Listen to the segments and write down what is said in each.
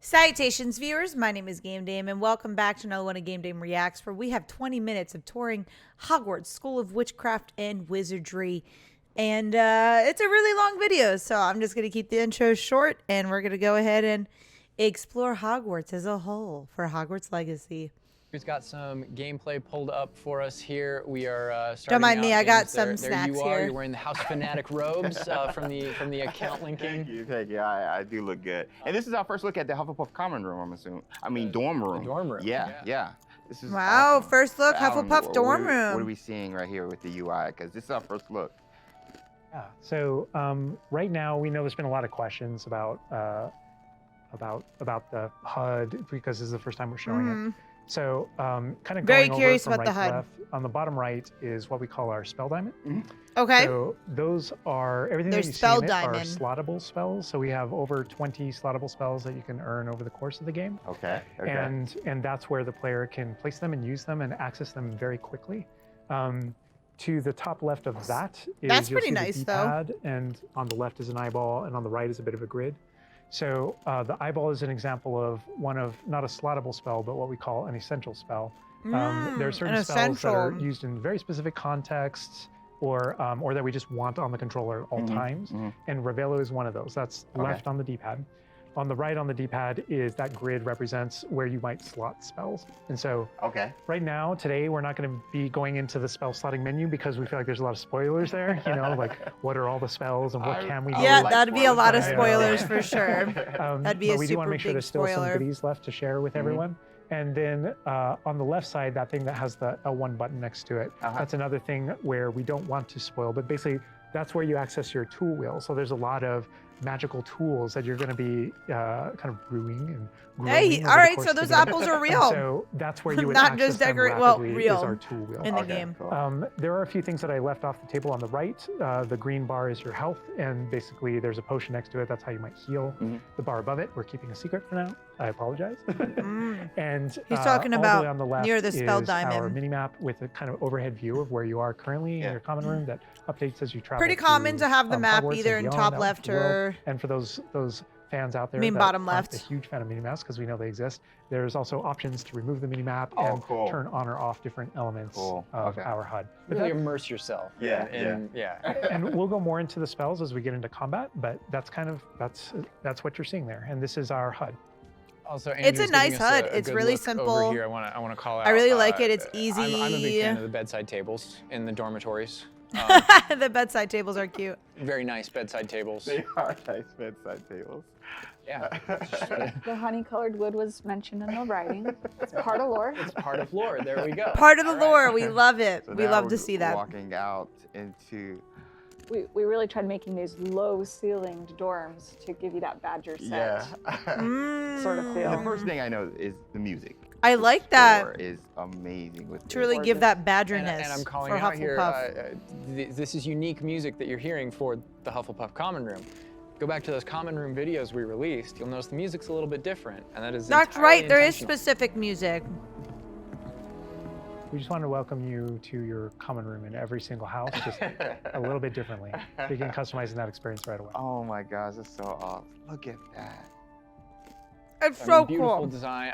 Salutations, viewers. My name is GameDame, and welcome back to another one of GameDame Reacts, where we have 20 minutes of touring Hogwarts School of Witchcraft and Wizardry. And it's a really long video, so I'm just going to keep the intro short, and we're going to go ahead and explore Hogwarts as a whole for Hogwarts Legacy. We've got some gameplay pulled up for us here. We are starting. Don't mind me, I got there, some snacks you are. here. You're wearing the House Fanatic robes from the account linking. Thank you. I do look good. And this is our first look at the Hufflepuff common room, I'm assuming. I mean, dorm room. The dorm room. Yeah. This is Wow, awesome. first look, Alan, Hufflepuff dorm room. What are we seeing right here with the UI? Because this is our first look. Yeah. So right now we know there's been a lot of questions about the HUD because this is the first time we're showing it. So kind of Very going curious over from about right the to HUD. left, on the bottom right is what we call our spell diamond. Okay. So those are everything There's that you see spell in it are diamond. slottable spells. So we have over 20 slottable spells that you can earn over the course of the game. Okay. And that's where the player can place them and use them and access them very quickly. To the top left of that is That's you'll pretty see nice, the though. D-pad, and on the left is an eyeball, and on the right is a bit of a grid. So the eyeball is an example of one of not a slottable spell, but what we call an essential spell. There are certain an spells that are essential. used in very specific contexts, or that we just want on the controller at all times. And Revelio is one of those. That's left on the D-pad. On the right on the D-pad is that grid represents where you might slot spells. And so right now, today, we're not going to be going into the spell slotting menu because we feel like there's a lot of spoilers there. You know, like what are all the spells and what can we do? Yeah, like that'd be a lot of spoilers. spoilers for sure. That'd be a but we do want super to make sure big there's still spoiler. some goodies left to share with everyone. And then on the left side, that thing that has the L1 button next to it, that's another thing where we don't want to spoil, but basically that's where you access your tool wheel. So there's a lot of magical tools that you're going to be kind of brewing and growing. Hey, over all the right, course so of the those game. apples are real. So that's where you would Not access just them decorate, well, rapidly real is our tool wheel. in the game. Cool. There are a few things that I left off the table on the right. The green bar is your health, and basically there's a potion next to it. That's how you might heal. The bar above it, we're keeping a secret for now. I apologize. And He's talking all the way about on the left near the spell is our diamond. mini map with a kind of overhead view of where you are currently in your common room that updates as you travel. Pretty common through, to have the map Hogwarts either and in beyond, top out left into the world. or And for those fans out there mean that bottom aren't left. a huge fan of mini maps because we know they exist, there's also options to remove the mini map Oh, and cool. turn on or off different elements of our HUD. But Really immerse yourself. Yeah. and we'll go more into the spells as we get into combat, but that's what you're seeing there. And this is our HUD. Also, It's a Andrew's nice giving us HUD. a It's good really look simple. Over here, I want to call out. I really like it. It's easy. I'm a big fan of the bedside tables in the dormitories. The bedside tables are cute. Very nice bedside tables. They are nice bedside tables. Yeah. The honey-colored wood was mentioned in the writing. It's part of lore. It's part of lore. There we go. Part of the All right. lore. We love it. So We now love to we're see that. Walking out into. We really tried making these low-ceilinged dorms to give you that Badger set sort of The feel. first thing I know is the music. I like The that. score is amazing with To really give that badgerness And I'm calling for out here, Hufflepuff. this is unique music that you're hearing for the Hufflepuff Common Room. Go back to those Common Room videos we released, you'll notice the music's a little bit different, and that is That's entirely right. There is intentional. specific music. We just want to welcome you to your common room in every single house, just a little bit differently. So you can customize that experience right away. Oh my gosh, that's so awesome. Look at that. It's I so mean, beautiful cool. design.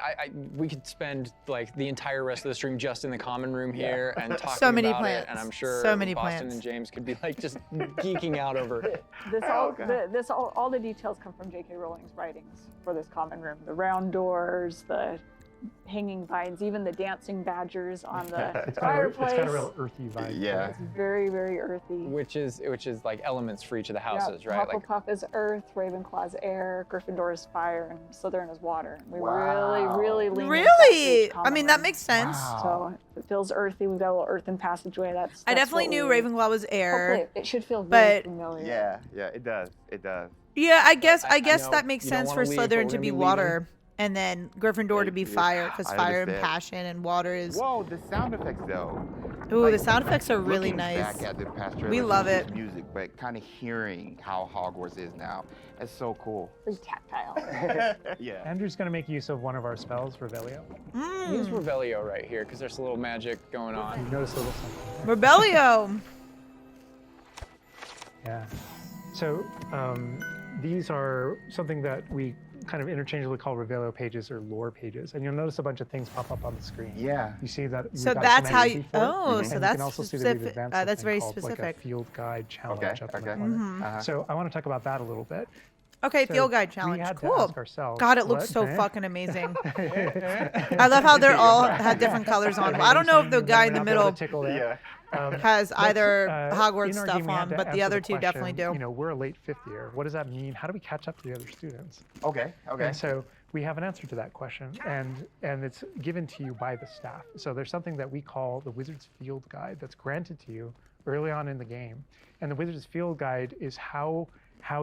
We could spend like the entire rest of the stream just in the common room here and talking So many about plants. it. And I'm sure So many Boston plants. and James could be like just geeking out over. All the details come from J.K. Rowling's writings for this common room. The round doors, the hanging vines, even the dancing badgers on the fireplace. It's got a real earthy vibe. Yeah. It's very, very earthy. Which is like elements for each of the houses, right? Like Hufflepuff is earth, Ravenclaw's air, Gryffindor is fire, and Slytherin is water. We Wow. really lean into that for Really? each I common mean, that room. makes sense. Wow. So it feels earthy. We've got a little earthen passageway. I definitely knew Ravenclaw was air. Hopefully it should feel very but- familiar. Yeah, it does. It does. Yeah, I guess I know that makes you don't sense for wanna leave, but Slytherin we're to gonna be be water, and then Gryffindor to be Thank you. fire, because I fire and understand. passion, and water is. Whoa, the sound effects though. Ooh, Like, the sound effects are really looking nice. Back at the past We trailers, love it's just it. Music, but kind of hearing how Hogwarts is now. It's so cool. Very tactile. Yeah. Andrew's going to make use of one of our spells, Revelio. use Revelio right here because there's a little magic going You on. notice a little something. Rebellio. Yeah. So these are something that we kind of interchangeably called Revelio pages or lore pages, and you'll notice a bunch of things pop up on the screen. Yeah. You see that. So we've got that's how semantic you. for it, Oh, and so you that's can also see that we've specific. advanced That's something very called, like, specific. a field guide challenge Okay, up in okay. the corner. Mm-hmm. So I want to talk about that a little bit. Okay, So field guide we challenge. had to Cool. ask ourselves, God, it looks what- so fucking amazing. I love how they're all had different colors on them. I don't know if the guy in the middle has either in Hogwarts our stuff game, we had on, to but the answer other two definitely question, do. You know, we're a late fifth year. What does that mean? How do we catch up to the other students? Okay. Okay. And so we have an answer to that question, and it's given to you by the staff. So there's something that we call the Wizard's Field Guide that's granted to you early on in the game. And the Wizard's Field Guide is how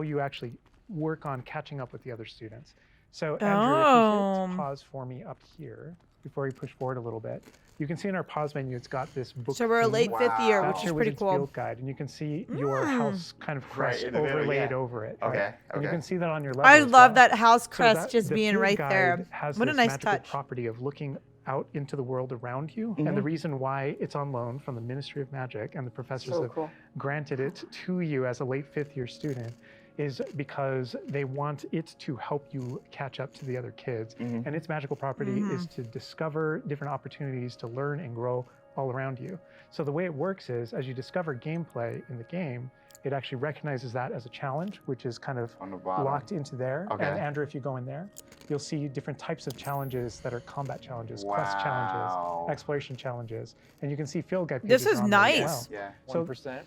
you actually work on catching up with the other students. So Andrew, if you hit pause for me up here, before we push forward a little bit, you can see in our pause menu, it's got this book. So we're a theme. late fifth year, That's which is your pretty Wizard's cool. Field Guide, and you can see your house kind of crest in the middle, overlaid yeah. over it. Okay, right? And you okay. can see that on your level I as love well. that house So crest that- just the being field right guide there. has What a this nice magical touch. property of looking out into the world around you, Mm-hmm. and the reason why it's on loan from the Ministry of Magic and the professors So have cool. granted it to you as a late fifth year student is because they want it to help you catch up to the other kids. And its magical property is to discover different opportunities to learn and grow all around you. So the way it works is, as you discover gameplay in the game, it actually recognizes that as a challenge, which is kind of On the bottom. locked into there. Okay. And Andrew, if you go in there, you'll see different types of challenges that are combat challenges, quest Wow. challenges, exploration challenges, and you can see field guide This pages is on there as nice. well. Yeah. So 1%.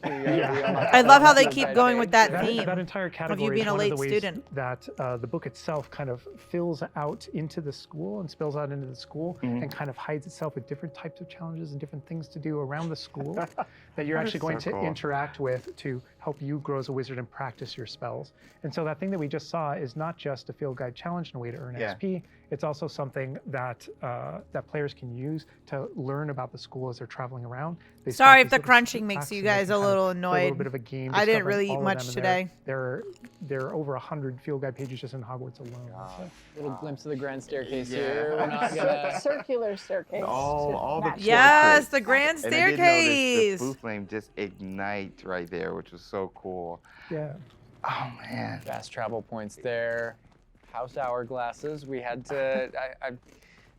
I love how they keep going with that that, theme that entire category being is a one late of the ways student. that the book itself kind of fills out into the school and spills out into the school and kind of hides itself with different types of challenges and different things to do around the school that you're That actually is going so to cool. interact with to help you grow as a wizard and practice your spells. And so that thing that we just saw is not just a field guide challenge and a way to earn Yeah. XP. It's also something that that players can use to learn about the school as they're traveling around. They stop Sorry if these the little crunching packs makes you and they guys can a kind of little play a little annoyed. bit of a game. I didn't discovering really eat all of much them, and today. There are over 100 field guide pages just in Hogwarts alone. So. Little glimpse of the grand staircase Yeah. here. We're not gonna. Circular staircase. All the match. Yes, the grand And I did notice staircase. the blue flame just ignite right there, which was so cool. Yeah. Oh man. Fast travel points there. House hourglasses. We had to.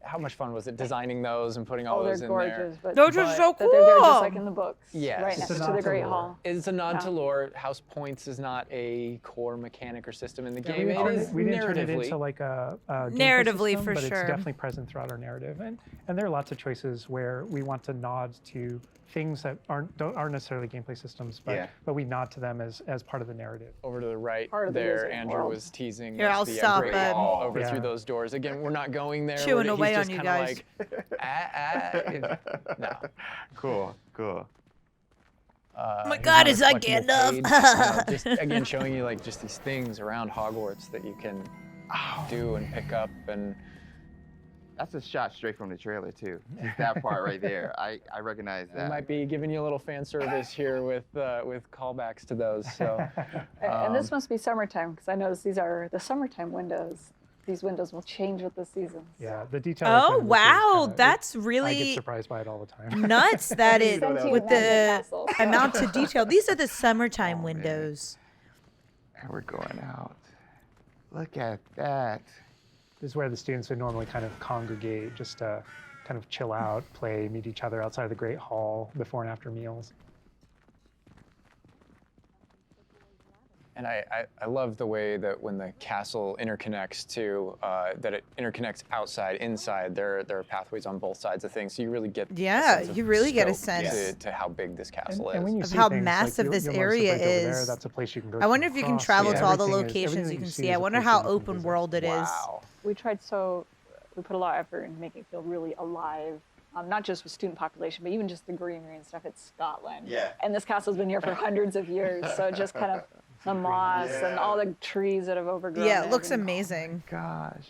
How much fun was it designing those and putting all Oh, they're those in gorgeous. there? But Those are But- so that they're there just cool. like in the books. Yes. Right It's next a to nod the to Great lore. Hall. It's a nod Yeah. to lore. House points is not a core mechanic or system in the Yeah, game. we It didn't is turn it- we didn't turn it narratively. into like a gameplay Narratively, system, for but sure. it's definitely present throughout our narrative, and there are lots of choices where we want to nod to things that aren't necessarily gameplay systems, but Yeah. but we nod to them as part of the narrative. Over to the right Part of the there, Wizarding Andrew World. was teasing Here, us I'll the stop Great it. Hall over Yeah. through those doors. Again, we're not going there. Chewing He's away just on you kinda guys. Like, no. Cool. Cool. Oh my Here's God, another is that collectible Gandalf? page, you know, just again showing you like just these things around Hogwarts that you can do and pick up and. That's a shot straight from the trailer too. Just that part right there. I recognize We that. might be giving you a little fan service here with callbacks to those. So And this must be summertime because I noticed these are the summertime windows. These windows will change with the seasons. Yeah, the detail. Oh wow, that's I get really surprised by it all the time. nuts. That it Sentient with magic the castle. amount of detail. These are the summertime Oh, man. windows. And we're going out. Look at that. This is where the students would normally kind of congregate, just to kind of chill out, play, meet each other outside of the Great Hall before and after meals. And I love the way that when the castle interconnects to, that it interconnects outside, inside. There are pathways on both sides of things, so you really get a Yeah, sense of you really get a scope sense. to how big this castle And is. when you Of see how things, massive you'll- this you'll notice area right over there, is. that's a place you can go I wonder if you can across. travel Yeah. to all the Everything locations everything you can see see. is I a wonder place how that you can open visit. world it is. Wow. We put a lot of effort in making it feel really alive. Not just with student population, but even just the greenery and stuff. It's Scotland. Yeah. And this castle's been here for hundreds of years, so it just kind of the moss and all the trees that have overgrown. Yeah, it looks and amazing. Gosh.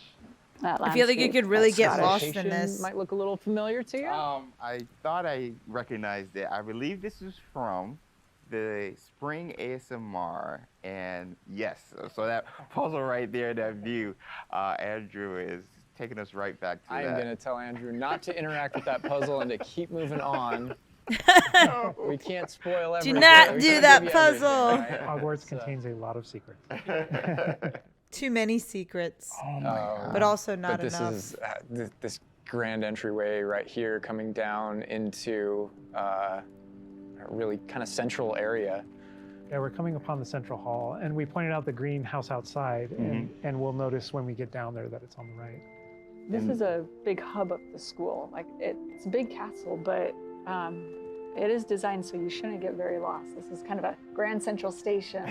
that I feel like you landscape. could really That get Scottish- lost in Location this. might look a little familiar to you. I thought I recognized it. I believe this is from the Spring ASMR, and yes, so that puzzle right there, that view, Andrew is taking us right back to I am that. going to tell Andrew not to interact with that puzzle and to keep moving on. We can't spoil everything. not We do can't that give you everything, puzzle. right? Hogwarts So- contains a lot of secrets. Too many secrets, Oh my God. but also not But this enough. is this grand entryway right here coming down into a really kind of central area. Yeah, we're coming upon the central hall, and we pointed out the greenhouse outside, and we'll notice when we get down there that it's on the right. This is a big hub of the school. Like it's a big castle, but it is designed so you shouldn't get very lost. This is kind of a grand central station.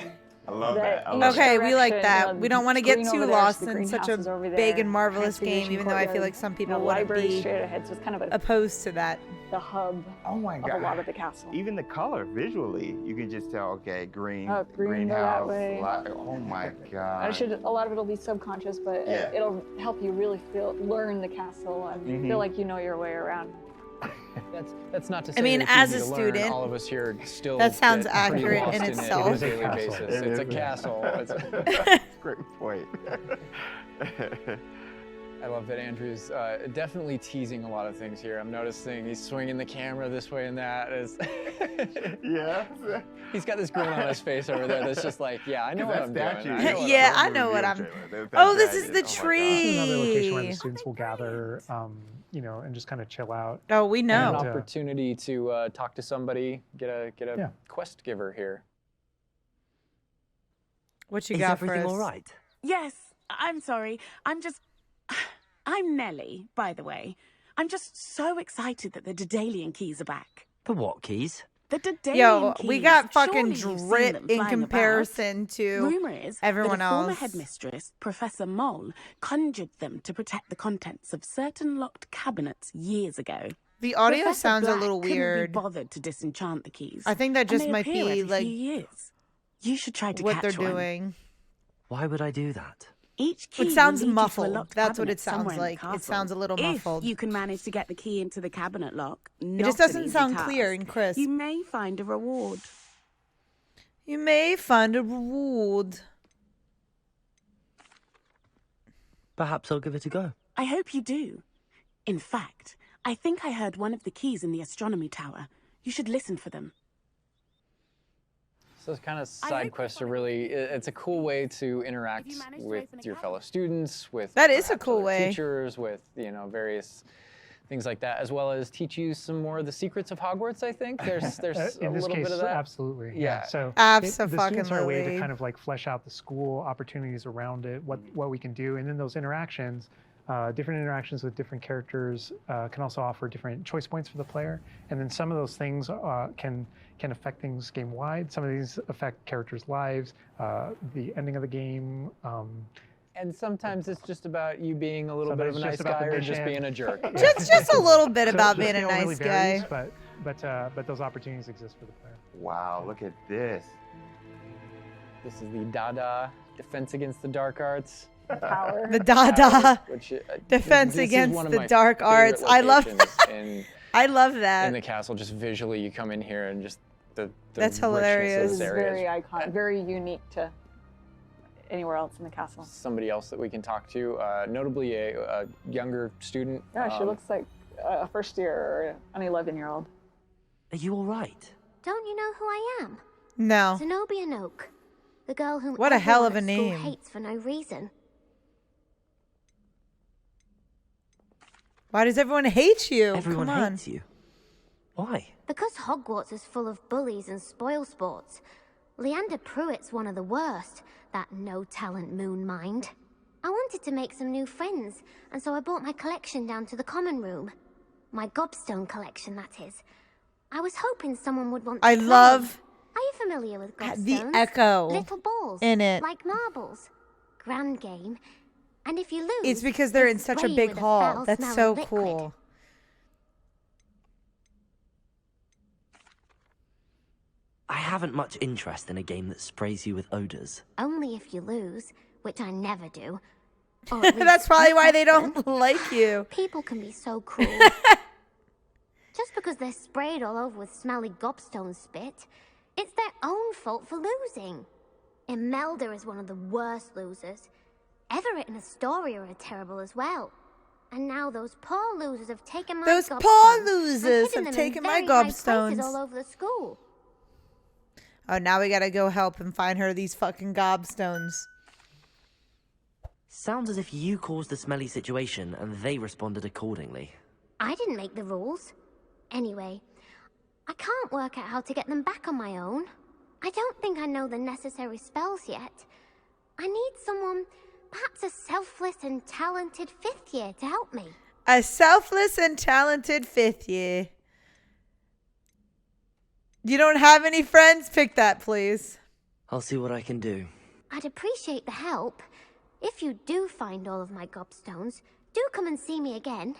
I love that. I love each Okay, we like direction, that. We don't want to get screen too over there, lost so the in such a greenhouse is over big there, and marvelous game, transportation even though I feel courtyard, like some people the wouldn't library be straight ahead. So it's kind of opposed to that. the hub Oh my of God. a lot of the castle. Even the color visually, you can just tell, okay, green, Oh, green, go that greenhouse. way. Oh my God. A lot of it'll be subconscious, but Yeah. it'll help you really learn the castle and feel like you know your way around. That's not to say I mean, that it's as easy a to learn. student, All of us here still that sounds get pretty accurate lost in it itself. on It a is a daily castle. basis. It It's is a a castle. Great point. I love that Andrew's definitely teasing a lot of things here. I'm noticing he's swinging the camera this way and that. Yeah. He's got this grin on his face over there that's just like, yeah, I know what I'm doing. Yeah, I know what I'm- Oh, this is the This tree. is another location where the students will gather, and just kind of chill out. Oh, we An know. And, opportunity to talk to somebody, get a Yeah. quest giver here. What you Is got for everything us? all right? Yes, I'm sorry. I'm Nellie, by the way. I'm just so excited that the Daedalian keys are back. The what keys? The Daedalian Yo, keys. we got fucking Surely you've seen drip them in flying comparison about. to Rumor is everyone that a former else. headmistress, Professor Mole, conjured them to protect the contents of certain locked cabinets years ago. The audio Professor sounds a Black little couldn't weird. be bothered to disenchant the keys. I think that and just they might appear be every like few years. You should try to what catch they're one. doing. Why would I do that? Each key It sounds will lead you to a muffled. locked That's what cabinet it sounds somewhere in the like. It castle. sounds a little muffled. If you can manage to get the key into the cabinet lock, It just doesn't sound clear and crisp. You may find a reward. You may find a reward. Perhaps I'll give it a go. I hope you do. In fact, I think I heard one of the keys in the astronomy tower. You should listen for them. So those kind of I side hope quests you are find- really, it's a cool way to interact If you manage to with open a your cabinet. fellow students, with That is a perhaps cool other way. teachers, with, various things like that, as well as teach you some more of the secrets of Hogwarts, I think. There's a In this little case, bit of that. absolutely. Yeah. So the students are a way Abso-fucking-lutely. to kind of like flesh out the school opportunities around it, what we can do, and then those interactions, different interactions with different characters can also offer different choice points for the player. And then some of those things can affect things game wide. Some of these affect characters' lives, the ending of the game. And sometimes it's just about you being a little bit of a Sometimes nice just about guy the or just mission. being a jerk. Just a little bit So about the being a scale nice really guy. varies, but those opportunities exist for the player. Wow, look at this. This is the Dada Defense Against the Dark Arts. Power. The Dada Which, defense this is against one of the my dark favorite arts. I love locations in I love in that. the castle. Just visually, you come in here and just the That's richness hilarious. of This this is area very is iconic, very unique to anywhere else in the castle. somebody else that we can talk to, notably a younger student. Yeah, she looks like a first year or an 11-year-old. Are you all right? Don't you know who I am? No. Zenobia Noak. The girl whom What a hell of everyone a at school name. hates for no reason. Why does everyone hate you? Everyone Come on. hates you. Why? Because Hogwarts is full of bullies and spoil sports. Leander Pruitt's one of the worst, that no-talent moon mind. I wanted to make some new friends, and so I brought my collection down to the common room. My gobstone collection, that is. I was hoping someone would want to I play. love Are you familiar with gobstones? the echo Little balls. in it. Like marbles. Grand game. And if you lose, It's because they're they in such a spray you big with a hall. That's foul-smelling so liquid. cool. I haven't much interest in a game that sprays you with odors. Only if you lose, which I never do. Or at That's least probably why they pretend. don't like you. People can be so cruel. Just because they're sprayed all over with smelly gobstone spit, it's their own fault for losing. Imelda is one of the worst losers. Everett and Astoria are terrible as well. And now those poor losers have taken my Those gobstones poor and losers hidden have them in taken my very high places gobstones. all over the school. Oh, now we gotta go help him find her these fucking gobstones. Sounds as if you caused the smelly situation and they responded accordingly. I didn't make the rules. Anyway, I can't work out how to get them back on my own. I don't think I know the necessary spells yet. I need someone, perhaps a selfless and talented 5th year to help me. A selfless and talented 5th year. You don't have any friends? Pick that, please. I'll see what I can do. I'd appreciate the help. If you do find all of my gobstones, do come and see me again.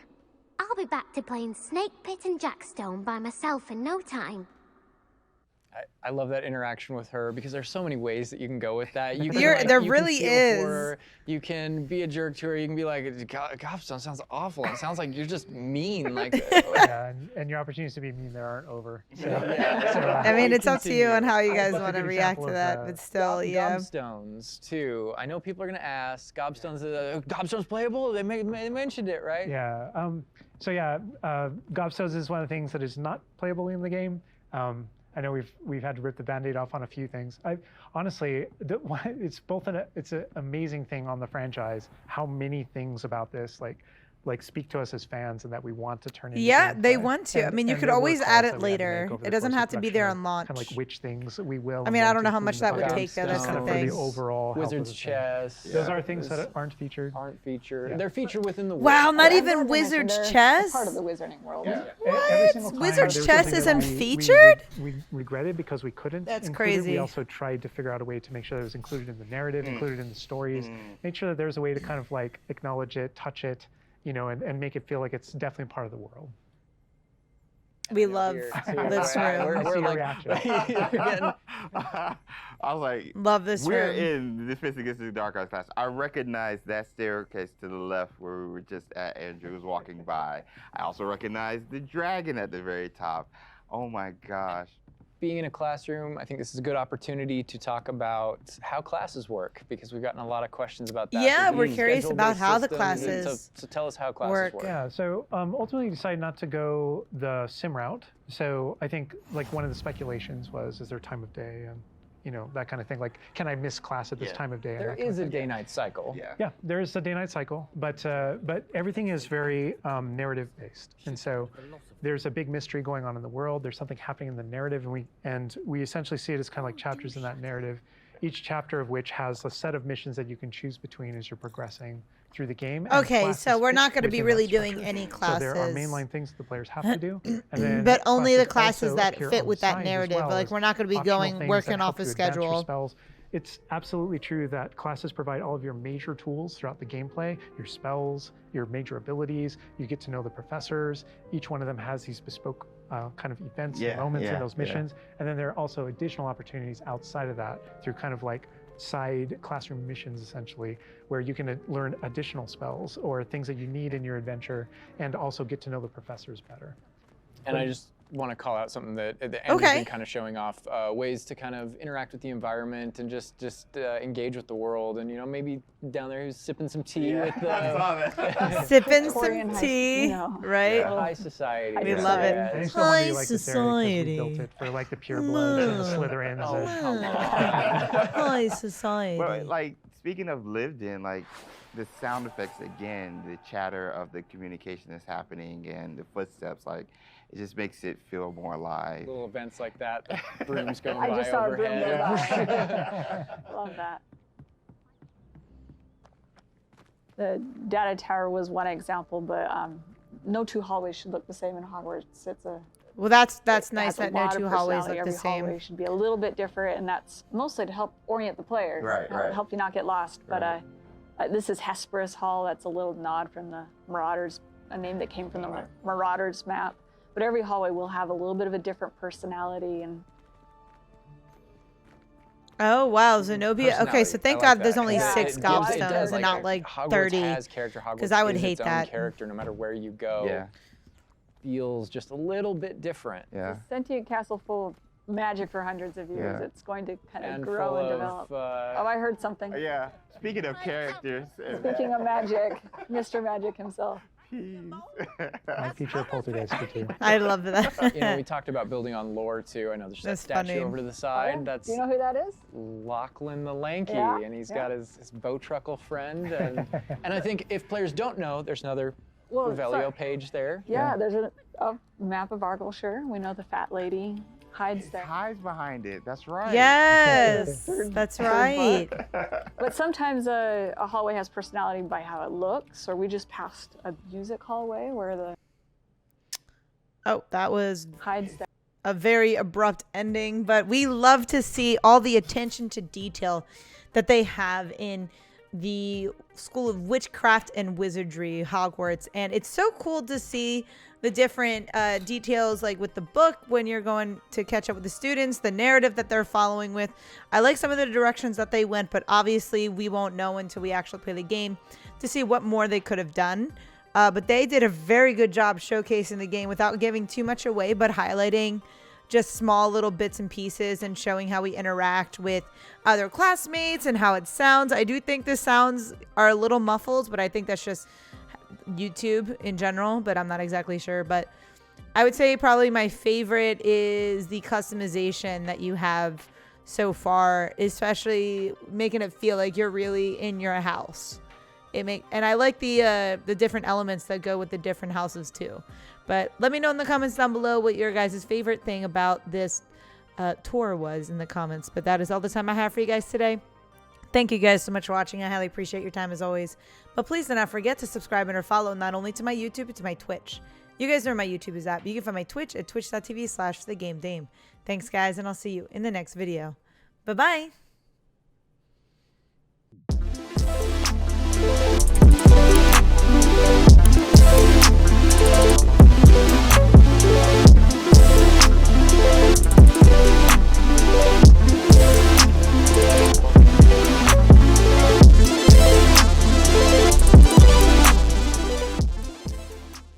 I'll be back to playing Snake Pit and Jackstone by myself in no time. I love that interaction with her because there's so many ways that you can go with that. You can, There you really can feel is. for her, you can be a jerk to her. You can be like, Gobstone sounds awful. It sounds like you're just mean. Like, Yeah, and your opportunities to be mean there aren't over. So, I mean, it's up to you on how you guys That's a want to good react example to of, that, but still, yeah. Gobstones too. I know people are gonna ask. Gobstones playable? They mentioned it, right? Yeah. Gobstones is one of the things that is not playable in the game. I know we've had to rip the Band-Aid off on a few things. Honestly, it's an amazing thing on the franchise how many things about this like speak to us as fans and that we want to turn into. Yeah, they gameplay. want to. I mean, you could there were always calls add that it we had to later. make over It the doesn't course of have to be there production on launch. Kind of like which things we will. I mean, I don't know how include much in that the would product. take, though. That's Kind the of for thing. the overall health of Wizard's the thing. chess. Those are things that aren't featured. Aren't featured. Yeah. They're featured within the Wow, world. not I'm even glad they mentioned Wizard's they're chess? Part of the wizarding world. Yeah. What? Every single time Wizard's there was chess something isn't that featured? We regretted because we couldn't That's include it. crazy. We also tried to figure out a way to make sure that it was included in the narrative, included in the stories, make sure that there's a way to kind of like acknowledge it, touch it, and make it feel like it's definitely part of the world. We love this room. We're like, reaction. I was like, Love this we're room. in the Defense Against the Dark Arts class. I recognize that staircase to the left where we were just at. Andrew was walking by. I also recognize the dragon at the very top. Oh my gosh. being in a classroom, I think this is a good opportunity to talk about how classes work, because we've gotten a lot of questions about that. Yeah, There's we're these curious about schedule-based how the systems, and classes so tell us how classes work. work. Yeah, so ultimately we decided not to go the sim route. So I think like one of the speculations was, is there time of day and that kind of thing. Like, can I miss class at this time of day? There is a day-night cycle. Yeah, there is a day-night cycle, but everything is very narrative-based, and so there's a big mystery going on in the world. There's something happening in the narrative, and we essentially see it as kind of like chapters in that narrative. Each chapter of which has a set of missions that you can choose between as you're progressing through the game. and Okay, classes so we're fit not going to be within really that doing structure. any So classes. there are mainline things that the players have to do, and then But only the classes also that appear fit on with the that side as narrative. well Like, as we're not going to be optional going things working that off help a you advance your schedule. spells. It's absolutely true that classes provide all of your major tools throughout the gameplay, your spells, your major abilities. You get to know the professors. Each one of them has these bespoke kind of events and moments in those missions. And then there are also additional opportunities outside of that through kind of like side classroom missions, essentially, where you can learn additional spells or things that you need in your adventure and also get to know the professors better. And I just want to call out something that at the end has been kind of showing off ways to kind of interact with the environment and just engage with the world. And maybe down there who's sipping some tea with Sipping Victorian some high- tea, right? high society. We love it. And I still want to be like this area because we society. built it for like the purebloods and the Slytherins. and, High society. But like speaking of lived in, like the sound effects again, the chatter of the communication that's happening and the footsteps, like it just makes it feel more alive. Little events like that, the brooms going I by just saw a broom overhead. go by. Love that. The data tower was one example, but no two hallways should look the same in Hogwarts. It's a Well, that's it nice has a that no lot of two hallways personality. look the Every same. hallway should be a little bit different, and that's mostly to help orient the player. Right. Help you not get lost. But this is Hesperus Hall. That's a little nod from the Marauders, a name that came from the Marauders map. But every hallway will have a little bit of a different personality, and Oh, wow, Zenobia. Okay, so Personality. thank I like God there's that. only Yeah. 6 It gives- It does, gobstones and not like Hogwarts 30. has character. Hogwarts 'cause I would is hate its own that. character no matter where you go. Yeah. Feels just a little bit different. Yeah. a sentient castle full of magic for hundreds of years. Yeah. It's going to kind of And grow full and of, develop. Oh, I heard something. Yeah. Speaking of characters. Speaking of magic, Mr. Magic himself. Peas. I feature Poltergeist too. I love that. You know, we talked about building on lore too. I know there's that That's statue funny. over to the side. Oh, yeah. That's Do you know who that is? Lachlan the Lanky, Yeah, and he's yeah. got his bow truckle friend. And I think if players don't know, there's another Well, Revelio sorry. page there. Yeah, there's a map of Argyllshire. We know the fat lady hides It there. hides behind it. That's right. Yes, that's right. But sometimes a hallway has personality by how it looks, or we just passed a music hallway where the Oh, that was hides there. a very abrupt ending, but we love to see all the attention to detail that they have in the School of Witchcraft and Wizardry, Hogwarts. And it's so cool to see the different details, like with the book when you're going to catch up with the students, the narrative that they're following with. I like some of the directions that they went, but obviously we won't know until we actually play the game to see what more they could have done. But they did a very good job showcasing the game without giving too much away, but highlighting just small little bits and pieces and showing how we interact with other classmates and how it sounds. I do think the sounds are a little muffled, but I think that's just YouTube in general, but I'm not exactly sure. But I would say probably my favorite is the customization that you have so far, especially making it feel like you're really in your house. And I like the different elements that go with the different houses too. But let me know in the comments down below what your guys' favorite thing about this tour was in the comments. But that is all the time I have for you guys today. Thank you guys so much for watching. I highly appreciate your time as always. But please do not forget to subscribe and or follow not only to my YouTube, but to my Twitch. You guys know where my YouTube is at. You can find my Twitch at twitch.tv/thegamedame. Thanks guys, and I'll see you in the next video. Bye-bye.